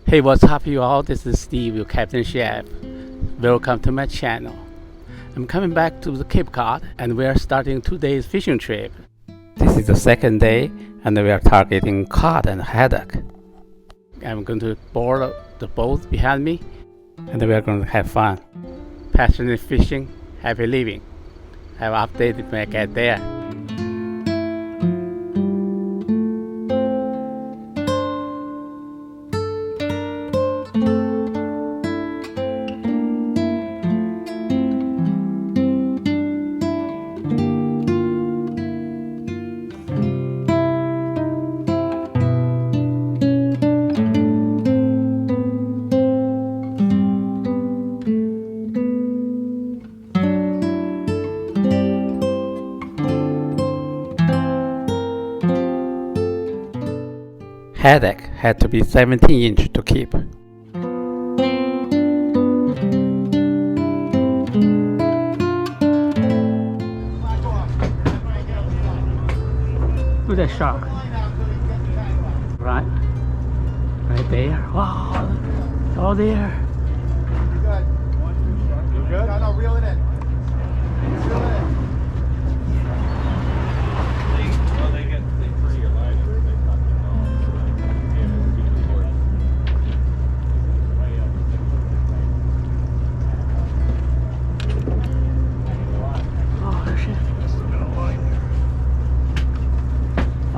Hey, what's up, you all? This is Steve, your Captain Chef. Welcome to my channel. I'm coming back to the Cape Cod and we are starting 2 days fishing trip. This is the second day and we are targeting cod and haddock. I'm going to board the boat behind me and we are going to have fun. Passionate fishing, happy living. I will update when I get there. Haddock had to be 17 inch to keep. Look at that shark. Right there. Wow, it's all there. You good? You good? No, reel it in. Reel it in.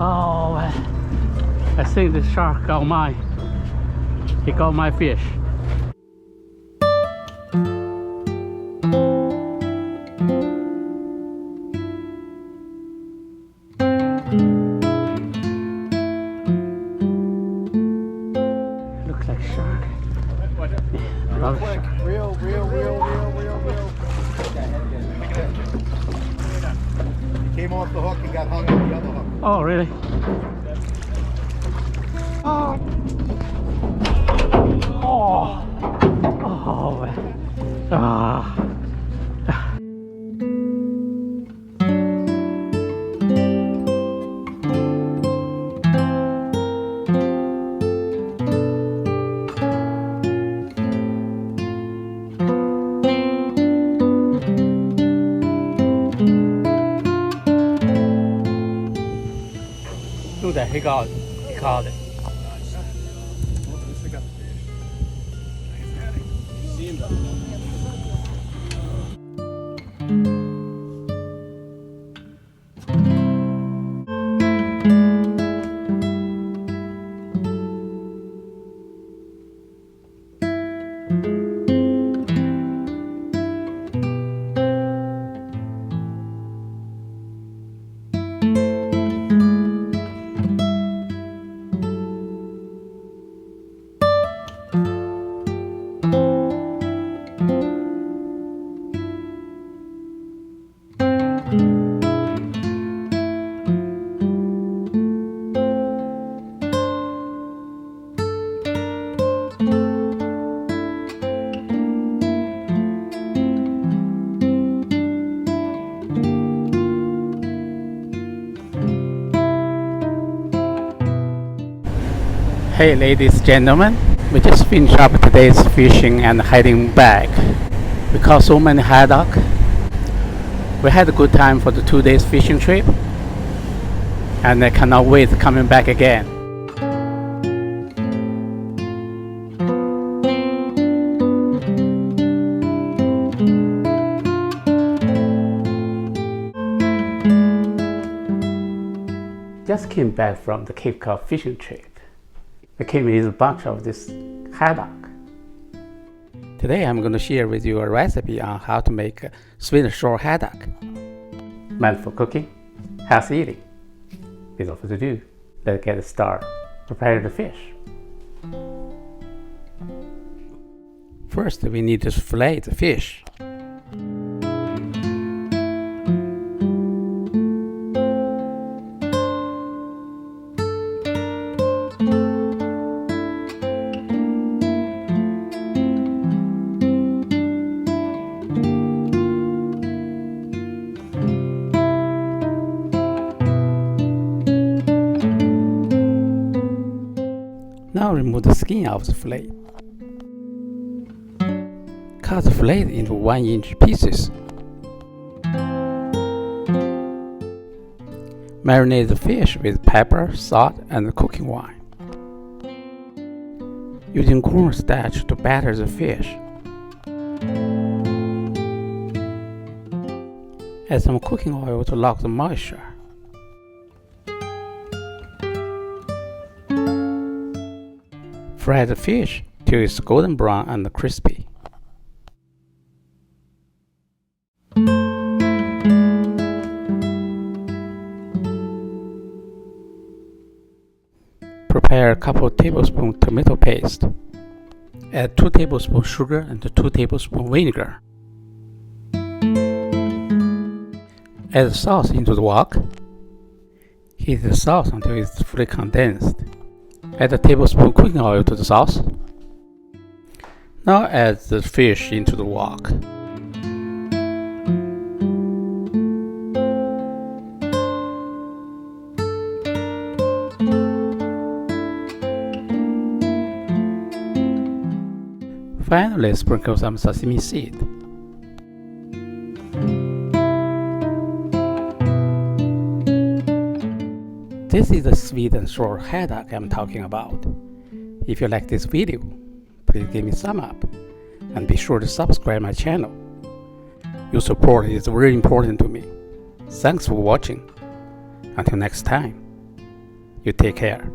Oh, I think the shark got mine. He got my fish. Looks like shark. Another shark. Reel. He came off the hook and got hung on the other hook. Oh, really? Oh. Ah. Look at that, he caught it. Hey ladies and gentlemen, we just finished up today's fishing and heading back. We caught so many haddock. We had a good time for the 2 days fishing trip and I cannot wait coming back again. Just came back from the Cape Cod fishing trip. I came with a bunch of this haddock. Today I'm going to share with you a recipe on how to make a sweet and shore haddock. Meant for cooking, healthy eating. Without further ado, let's get started. Prepare the fish. First we need to fillet the fish. Now remove the skin of the fillet. Cut the fillet into 1-inch pieces. Marinate the fish with pepper, salt, and cooking wine. Using cornstarch to batter the fish. Add some cooking oil to lock the moisture. Fry the fish till it's golden brown and crispy. Prepare a couple tablespoons tomato paste. Add 2 tablespoons sugar and 2 tablespoons vinegar. Add the sauce into the wok. Heat the sauce until it's fully condensed. Add a tablespoon cooking oil to the sauce. Now add the fish into the wok. Finally, sprinkle some sesame seed. This is the sweet and sour haddock I'm talking about. If you like this video, please give me a thumbs up and be sure to subscribe my channel. Your support is very important to me. Thanks for watching. Until next time, you take care.